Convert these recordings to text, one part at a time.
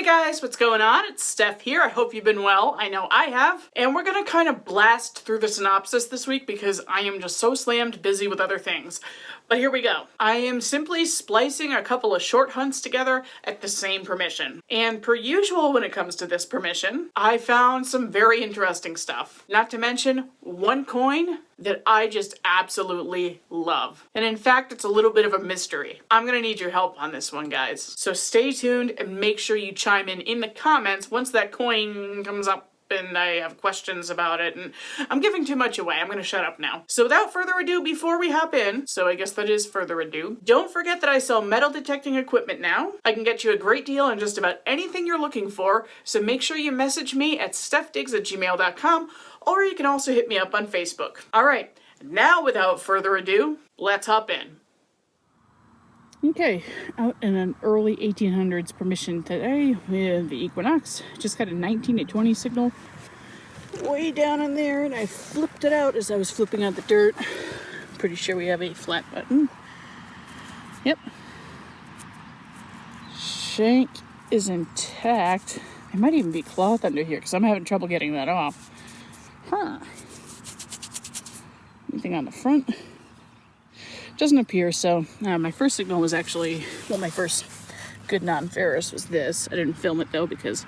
Hey guys, what's going on? It's Steph here. I hope you've been well. I know I have. And we're gonna kind of blast through the synopsis this week because I am just so slammed busy with other things. But here we go. I am simply splicing a couple of short hunts together at the same permission. And per usual when it comes to this permission, I found some very interesting stuff. Not to mention one coin that I just absolutely love. And in fact, it's a little bit of a mystery. I'm gonna need your help on this one, guys. So stay tuned and make sure you chime in the comments once that coin comes up and I have questions about it, and I'm giving too much away. I'm gonna shut up now. So without further ado, before we hop in, so I guess that is further ado, don't forget that I sell metal detecting equipment now. I can get you a great deal on just about anything you're looking for, so make sure you message me at stefdiggs@gmail.com, or you can also hit me up on Facebook. All right, now without further ado, let's hop in. Okay, out in an early 1800s permission today with the Equinox. Just got a 19 to 20 signal way down in there, and I flipped it out as I was flipping out the dirt. Pretty sure we have a flat button. Yep. Shank is intact. There might even be cloth under here because I'm having trouble getting that off. Huh. Anything on the front? Doesn't appear, so my first signal was actually, well, my first good non-ferrous was this. I didn't film it though because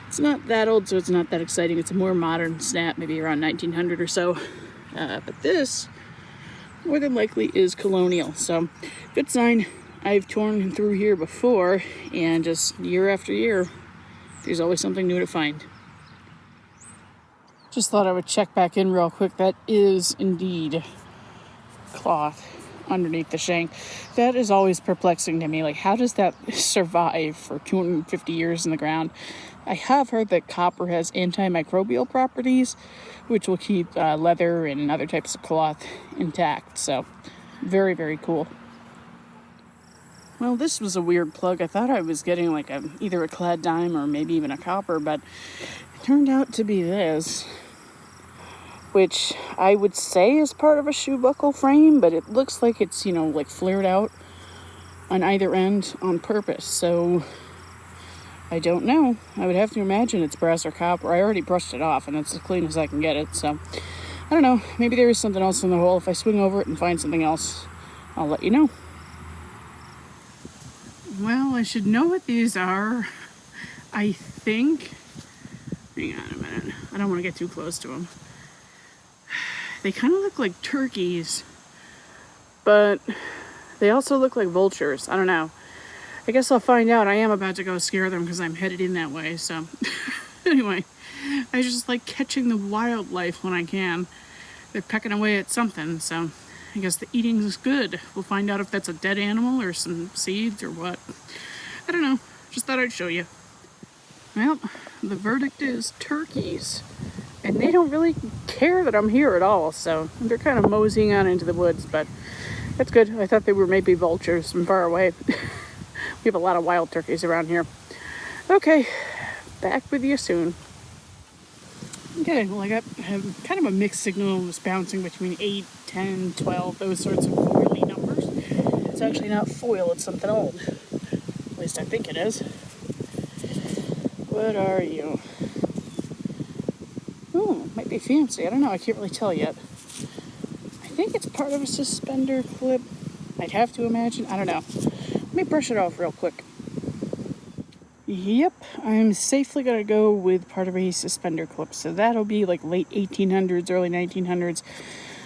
it's not that old, so it's not that exciting. It's a more modern snap, maybe around 1900 or so. But this, more than likely, is colonial, so good sign. I've torn through here before, and just year after year, there's always something new to find. Just thought I would check back in real quick. That is indeed cloth underneath the shank. That is always perplexing to me. Like, how does that survive for 250 years in the ground? I have heard that copper has antimicrobial properties, which will keep leather and other types of cloth intact. So, very, very cool. Well, this was a weird plug. I thought I was getting like either a clad dime or maybe even a copper, but it turned out to be this, which I would say is part of a shoe buckle frame, but it looks like it's, like flared out on either end on purpose. So I don't know. I would have to imagine it's brass or copper. I already brushed it off and it's as clean as I can get it. So I don't know. Maybe there is something else in the hole. If I swing over it and find something else, I'll let you know. Well, I should know what these are. I think. Hang on a minute. I don't want to get too close to them. They kind of look like turkeys, but they also look like vultures. I don't know. I guess I'll find out. I am about to go scare them because I'm headed in that way. So anyway, I just like catching the wildlife when I can. They're pecking away at something, so I guess the eating is good. We'll find out if that's a dead animal or some seeds or what. I don't know. Just thought I'd show you. Well, the verdict is turkeys. And they don't really care that I'm here at all, so they're kind of moseying on into the woods, but that's good. I thought they were maybe vultures from far away. We have a lot of wild turkeys around here. Okay, back with you soon. Okay, well, I have kind of a mixed signal. It was bouncing between 8, 10, 12, those sorts of foily numbers. It's actually not foil, it's something old. At least I think it is. What are you? Oh, might be fancy. I don't know. I can't really tell yet. I think it's part of a suspender clip. I'd have to imagine. I don't know. Let me brush it off real quick. Yep, I'm safely going to go with part of a suspender clip. So that'll be like late 1800s, early 1900s.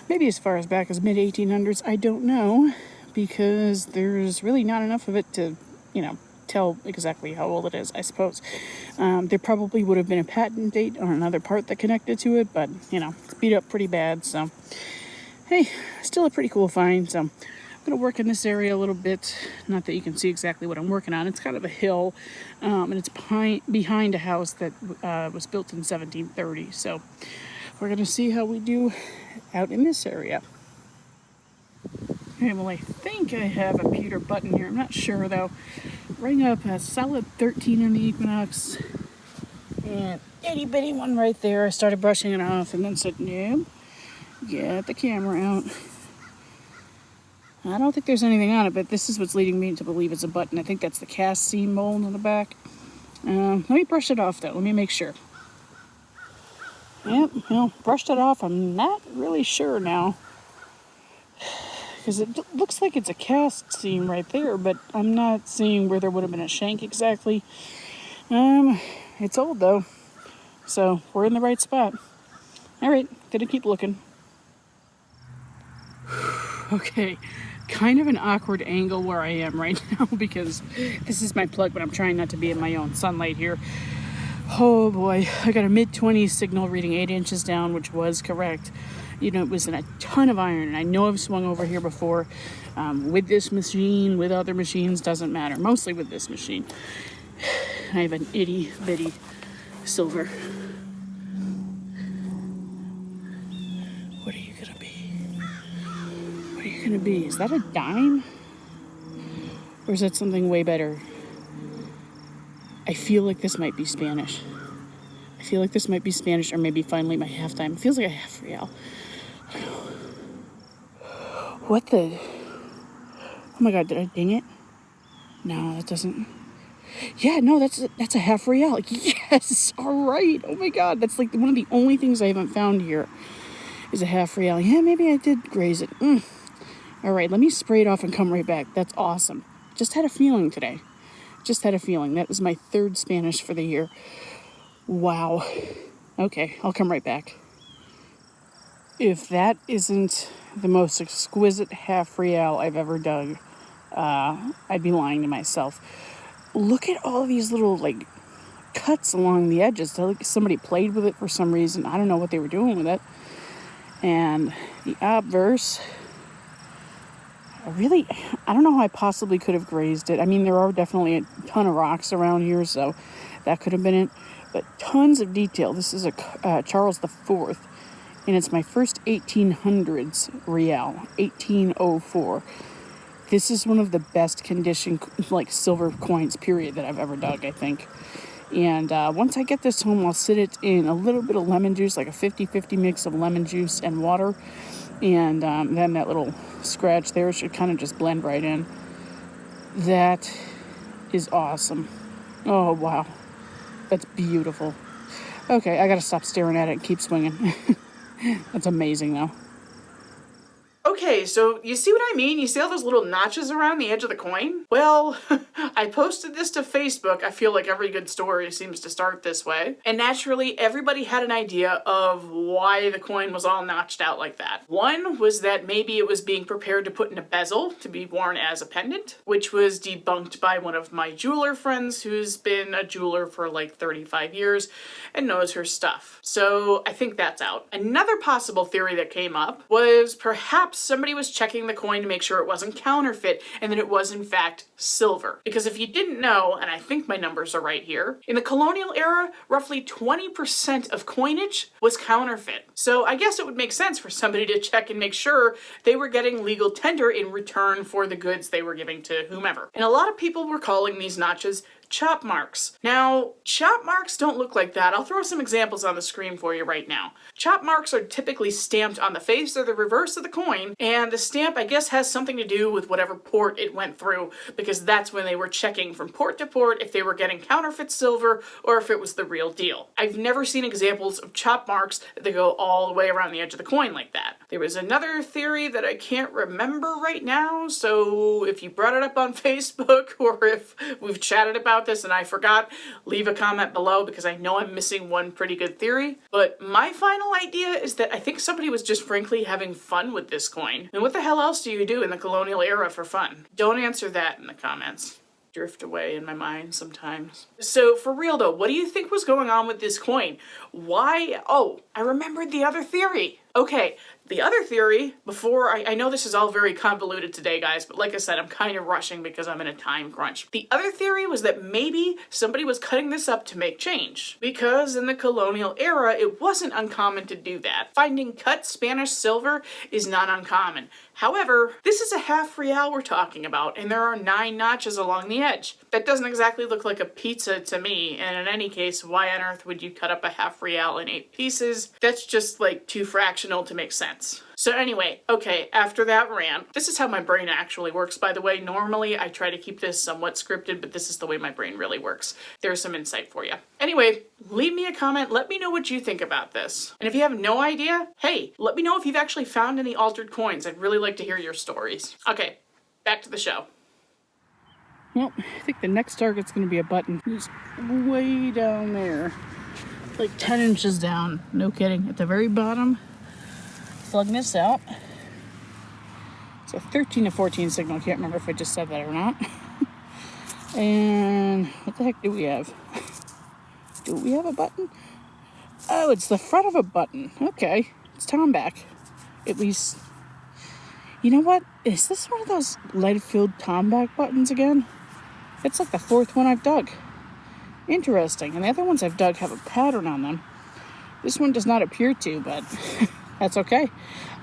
Maybe as far as back as mid 1800s. I don't know. Because there's really not enough of it to, tell exactly how old it is, I suppose. There probably would have been a patent date on another part that connected to it, but, it's beat up pretty bad, so. Hey, still a pretty cool find, so I'm going to work in this area a little bit. Not that you can see exactly what I'm working on. It's kind of a hill, and it's behind a house that was built in 1730, so we're going to see how we do out in this area. Okay, well, I think I have a pewter button here. I'm not sure, though. Ring up a solid 13 on the Equinox. And itty-bitty one right there. I started brushing it off and then said, no, get the camera out. I don't think there's anything on it, but this is what's leading me to believe it's a button. I think that's the cast seam mold on the back. Let me brush it off though. Let me make sure. Yep, well, brushed it off. I'm not really sure now. Because it looks like it's a cast seam right there, but I'm not seeing where there would have been a shank exactly. It's old though, so we're in the right spot. All right, gonna keep looking. Okay, kind of an awkward angle where I am right now because this is my plug, but I'm trying not to be in my own sunlight here. Oh boy, I got a mid-20s signal reading 8 inches down, which was correct. You know, it was in a ton of iron, and I know I've swung over here before with this machine, with other machines, doesn't matter. Mostly with this machine. I have an itty bitty silver. What are you gonna be? What are you gonna be? Is that a dime? Or is that something way better? I feel like this might be Spanish. I feel like this might be Spanish, or maybe finally my half dime. It feels like a half real. What the? Oh my god, did I ding it? No, that doesn't. Yeah, no, that's a half real. Yes, all right. Oh my god, that's like one of the only things I haven't found here is a half real. Yeah, maybe I did graze it. All right, let me spray it off and come right back. That's awesome. Just had a feeling today. Just had a feeling. That was my 3rd Spanish for the year. Wow. Okay, I'll come right back. If that isn't the most exquisite half real I've ever dug, I'd be lying to myself. Look at all of these little, like, cuts along the edges. Like somebody played with it for some reason. I don't know what they were doing with it. And the obverse, I don't know how I possibly could have grazed it. I mean, there are definitely a ton of rocks around here, so that could have been it. But tons of detail. This is a Charles IV, and it's my first 1800s real, 1804. This is one of the best condition, like, silver coins, period, that I've ever dug, I think. And once I get this home, I'll sit it in a little bit of lemon juice, like a 50-50 mix of lemon juice and water. And then that little scratch there should kind of just blend right in. That is awesome. Oh, wow. That's beautiful. Okay, I gotta stop staring at it and keep swinging. That's amazing, though. Okay, so you see what I mean? You see all those little notches around the edge of the coin? Well, I posted this to Facebook. I feel like every good story seems to start this way. And naturally, everybody had an idea of why the coin was all notched out like that. One was that maybe it was being prepared to put in a bezel to be worn as a pendant, which was debunked by one of my jeweler friends who's been a jeweler for like 35 years and knows her stuff. So I think that's out. Another possible theory that came up was perhaps somebody was checking the coin to make sure it wasn't counterfeit and that it was in fact silver. Because if you didn't know, and I think my numbers are right here, in the colonial era, roughly 20% of coinage was counterfeit. So I guess it would make sense for somebody to check and make sure they were getting legal tender in return for the goods they were giving to whomever. And a lot of people were calling these notches chop marks. Now, chop marks don't look like that. I'll throw some examples on the screen for you right now. Chop marks are typically stamped on the face or the reverse of the coin, and the stamp, I guess, has something to do with whatever port it went through, because that's when they were checking from port to port if they were getting counterfeit silver or if it was the real deal. I've never seen examples of chop marks that go all the way around the edge of the coin like that. There was another theory that I can't remember right now, so if you brought it up on Facebook or if we've chatted about this and I forgot, leave a comment below because I know I'm missing one pretty good theory. But my final idea is that I think somebody was just frankly having fun with this coin. And what the hell else do you do in the colonial era for fun? Don't answer that in the comments. Drift away in my mind sometimes. So for real though, what do you think was going on with this coin? Why? Oh, I remembered the other theory. Okay, the other theory, before, I know this is all very convoluted today, guys, but like I said, I'm kind of rushing because I'm in a time crunch. The other theory was that maybe somebody was cutting this up to make change, because in the colonial era, it wasn't uncommon to do that. Finding cut Spanish silver is not uncommon. However, this is a half real we're talking about, and there are 9 notches along the edge. That doesn't exactly look like a pizza to me, and in any case, why on earth would you cut up a half real in 8 pieces? That's just like too fractional to make sense. So anyway, okay, after that rant, this is how my brain actually works, by the way. Normally, I try to keep this somewhat scripted, but this is the way my brain really works. There's some insight for you. Anyway, leave me a comment. Let me know what you think about this. And if you have no idea, hey, let me know if you've actually found any altered coins. I'd really like to hear your stories. Okay, back to the show. Well, I think the next target's going to be a button. It's way down there. Like 10 inches down. No kidding. At the very bottom. Plug this out. It's a 13 to 14 signal. I can't remember if I just said that or not. And what the heck do we have? Do we have a button? Oh, it's the front of a button. Okay. It's Tomback. At least. You know what? Is this one of those lead-filled Tomback buttons again? It's like the fourth one I've dug. Interesting. And the other ones I've dug have a pattern on them. This one does not appear to, but that's okay.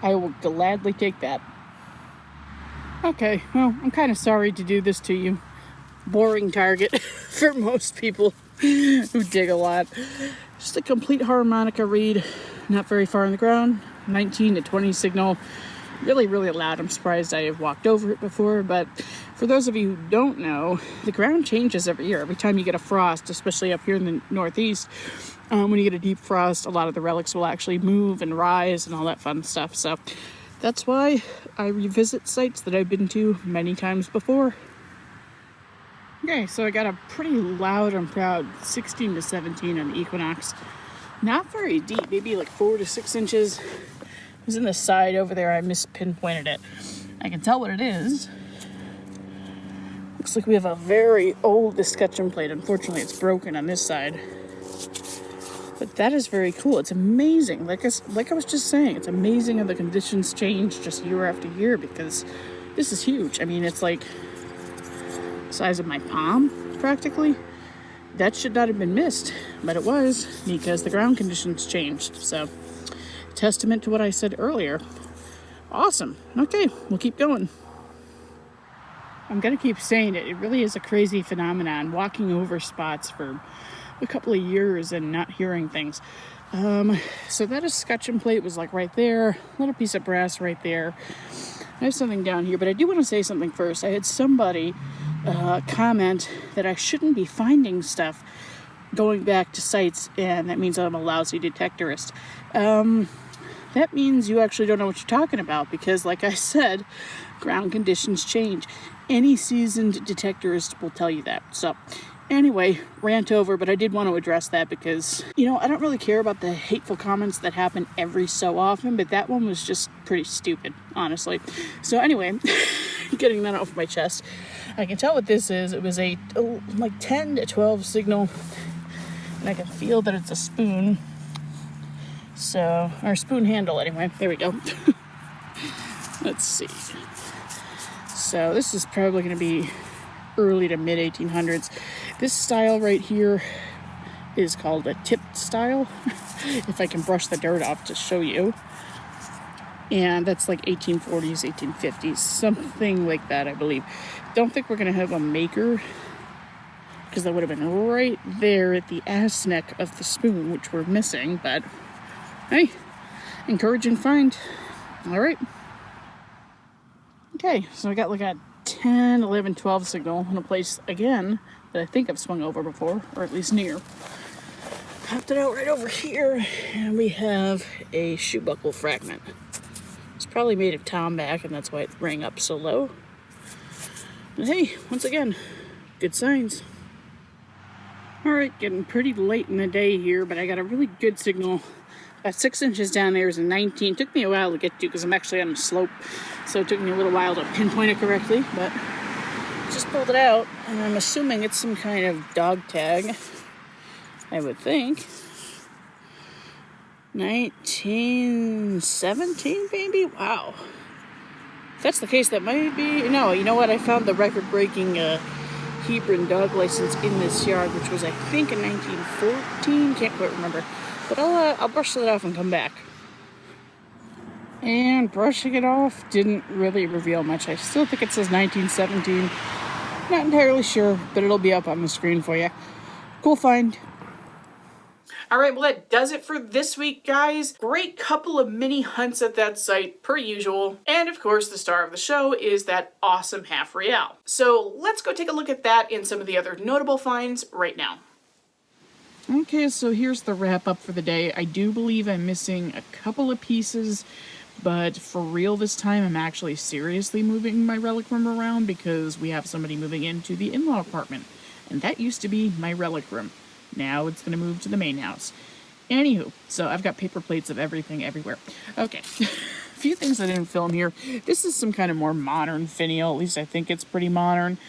I will gladly take that. Okay, well, I'm kind of sorry to do this to you. Boring target for most people who dig a lot. Just a complete harmonica read. Not very far on the ground. 19 to 20 signal. Really, really loud. I'm surprised I have walked over it before, but for those of you who don't know, the ground changes every year. Every time you get a frost, especially up here in the Northeast, when you get a deep frost, a lot of the relics will actually move and rise and all that fun stuff. So that's why I revisit sites that I've been to many times before. Okay, so I got a pretty loud and proud 16 to 17 on the Equinox. Not very deep, maybe like 4 to 6 inches. It was in the side over there. I mispinpointed it. I can tell what it is. Looks like we have a very old Escutcheon plate. Unfortunately, it's broken on this side. But that is very cool. It's amazing. Like I was just saying, it's amazing how the conditions change just year after year, because this is huge. I mean, it's like the size of my palm, practically. That should not have been missed, but it was, because the ground conditions changed. So, testament to what I said earlier. Awesome. Okay, we'll keep going. I'm going to keep saying it. It really is a crazy phenomenon, walking over spots for a couple of years and not hearing things. So that escutcheon plate was like right there, a little piece of brass right there. I have something down here, but I do want to say something first. I had somebody comment that I shouldn't be finding stuff going back to sites, and that means I'm a lousy detectorist. That means you actually don't know what you're talking about, because like I said, ground conditions change. Any seasoned detectorist will tell you that. So anyway, rant over, but I did want to address that because, you know, I don't really care about the hateful comments that happen every so often, but that one was just pretty stupid, honestly. So anyway, getting that off my chest. I can tell what this is. It was a like 10 to 12 signal, and I can feel that it's a spoon. So, or spoon handle anyway. There we go. Let's see. So this is probably going to be early to mid 1800s. This style right here is called a tipped style. If I can brush the dirt off to show you. And that's like 1840s, 1850s, something like that, I believe. Don't think we're going to have a maker, because that would have been right there at the ass neck of the spoon, which we're missing, but hey, encouraging find. All right. Okay, so I got like a 10, 11, 12 signal in a place, again, that I think I've swung over before, or at least near. Popped it out right over here, and we have a shoe buckle fragment. It's probably made of Tomback, and that's why it rang up so low. But hey, once again, good signs. Alright, getting pretty late in the day here, but I got a really good signal. About 6 inches down there is a 19. Took me a while to get to because I'm actually on a slope, so it took me a little while to pinpoint it correctly, but just pulled it out, and I'm assuming it's some kind of dog tag, I would think. 1917, maybe? Wow. If that's the case, that might be... No, you know what? I found the record-breaking Hebron dog license in this yard, which was, I think, in 1914. Can't quite remember. But I'll brush it off and come back. And brushing it off didn't really reveal much. I still think it says 1917. Not entirely sure, but it'll be up on the screen for you. Cool find. All right, well, that does it for this week, guys. Great couple of mini hunts at that site, per usual. And of course, the star of the show is that awesome half real. So let's go take a look at that and some of the other notable finds right now. Okay, so here's the wrap up for the day. I do believe I'm missing a couple of pieces, but for real this time, I'm actually seriously moving my relic room around because we have somebody moving into the in-law apartment. And that used to be my relic room. Now it's going to move to the main house. Anywho, so I've got paper plates of everything everywhere. Okay, a few things I didn't film here. This is some kind of more modern finial. At least I think it's pretty modern.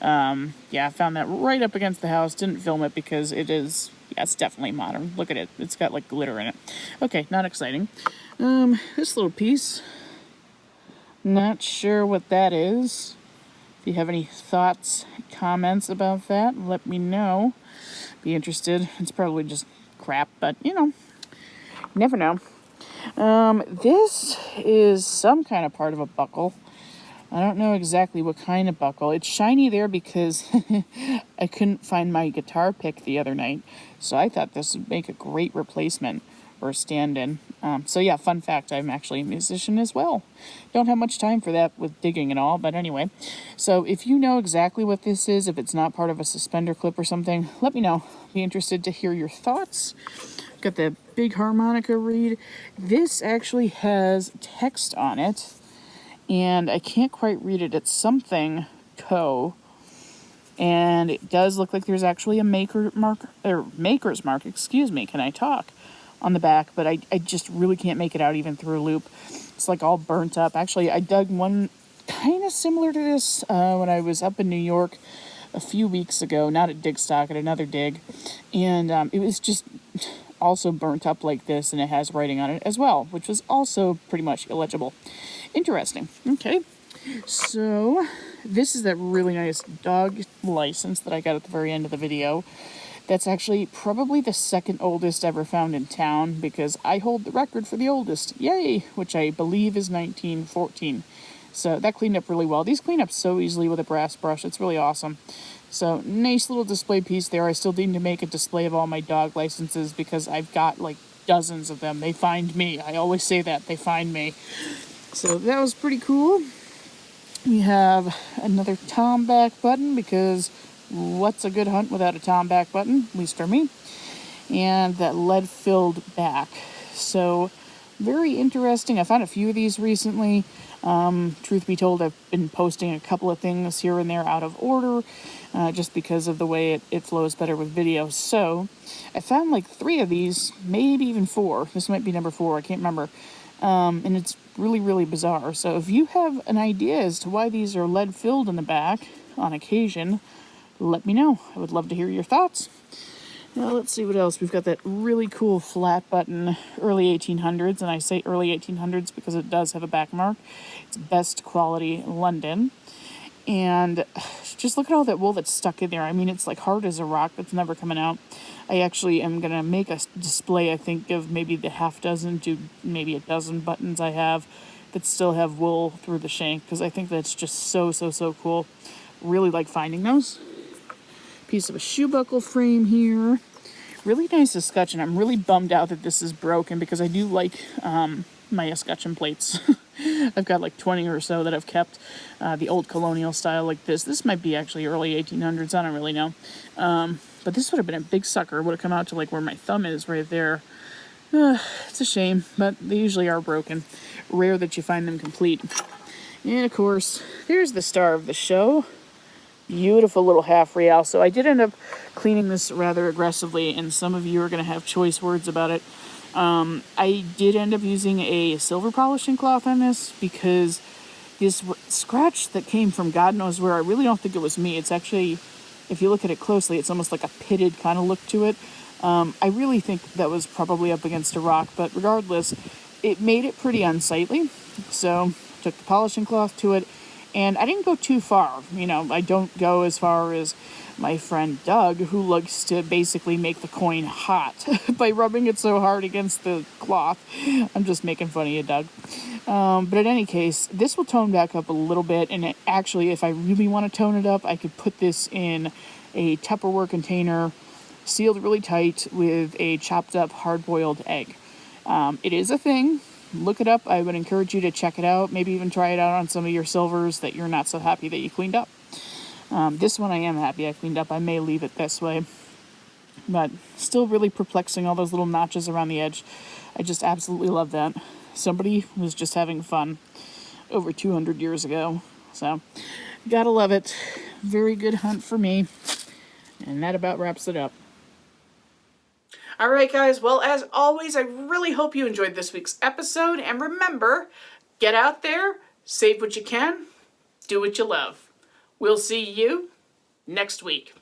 Yeah, I found that right up against the house. Didn't film it because it is, yeah, it's definitely modern. Look at it. It's got like glitter in it. Okay, not exciting. This little piece. Not sure what that is. If you have any thoughts, comments about that, let me know. Be interested. It's probably just crap, but you know, never know. This is some kind of part of a buckle. I don't know exactly what kind of buckle. It's shiny there because I couldn't find my guitar pick the other night, so I thought this would make a great replacement or stand-in. So yeah, fun fact, I'm actually a musician as well. Don't have much time for that with digging and all, but anyway. So if you know exactly what this is, if it's not part of a suspender clip or something, let me know. Be interested to hear your thoughts. Got the big harmonica reed. This actually has text on it, and I can't quite read it. It's something co. And it does look like there's actually a maker's mark, excuse me, can I talk, on the back, but I just really can't make it out even through a loop. It's like all burnt up. Actually, I dug one kind of similar to this when I was up in New York a few weeks ago, not at Dig Stock, at another dig, and it was just also burnt up like this, and it has writing on it as well, which was also pretty much illegible. Interesting. Okay, so this is that really nice dog license that I got at the very end of the video. That's actually probably the second oldest ever found in town because I hold the record for the oldest. Yay! Which I believe is 1914. So that cleaned up really well. These clean up so easily with a brass brush. It's really awesome. So nice little display piece there. I still need to make a display of all my dog licenses because I've got like dozens of them. They find me. I always say that. They find me. So that was pretty cool. We have another Tom back button because what's a good hunt without a Tom back button, at least for me, and that lead-filled back. So very interesting. I found a few of these recently. Truth be told, I've been posting a couple of things here and there out of order, just because of the way it flows better with video. So I found like 3 of these, maybe even 4. This might be number 4, I can't remember. And it's really, really bizarre. So if you have an idea as to why these are lead-filled in the back on occasion, let me know. I would love to hear your thoughts. Now let's see what else. We've got that really cool flat button, early 1800s, and I say early 1800s because it does have a back mark. It's best quality London. And just look at all that wool that's stuck in there. I mean, it's like hard as a rock that's never coming out. I actually am going to make a display, I think, of maybe the half dozen to maybe a dozen buttons I have that still have wool through the shank because I think that's just so cool. Really like finding those. Piece of a shoe buckle frame here. Really nice escutcheon. I'm really bummed out that this is broken because I do like my escutcheon plates. I've got like 20 or so that I've kept, the old colonial style like this. This might be actually early 1800s. I don't really know. But this would have been a big sucker. It would have come out to like where my thumb is right there. It's a shame, but they usually are broken. Rare that you find them complete. And of course, there's the star of the show. Beautiful little half real. So I did end up cleaning this rather aggressively, and some of you are going to have choice words about it. I did end up using a silver polishing cloth on this because this scratch that came from God knows where, I really don't think it was me. It's actually, if you look at it closely, it's almost like a pitted kind of look to it. I really think that was probably up against a rock, but regardless, it made it pretty unsightly. So took the polishing cloth to it. And I didn't go too far. You know, I don't go as far as my friend Doug, who likes to basically make the coin hot by rubbing it so hard against the cloth. I'm just making fun of you, Doug. But in any case, this will tone back up a little bit. And actually, if I really want to tone it up, I could put this in a Tupperware container sealed really tight with a chopped up hard-boiled egg. It is a thing. Look it up. I would encourage you to check it out. Maybe even try it out on some of your silvers that you're not so happy that you cleaned up. This one I am happy I cleaned up. I may leave it this way. But still really perplexing, all those little notches around the edge. I just absolutely love that. Somebody was just having fun over 200 years ago. So, gotta love it. Very good hunt for me. And that about wraps it up. Alright guys, well as always, I really hope you enjoyed this week's episode, and remember, get out there, save what you can, do what you love. We'll see you next week.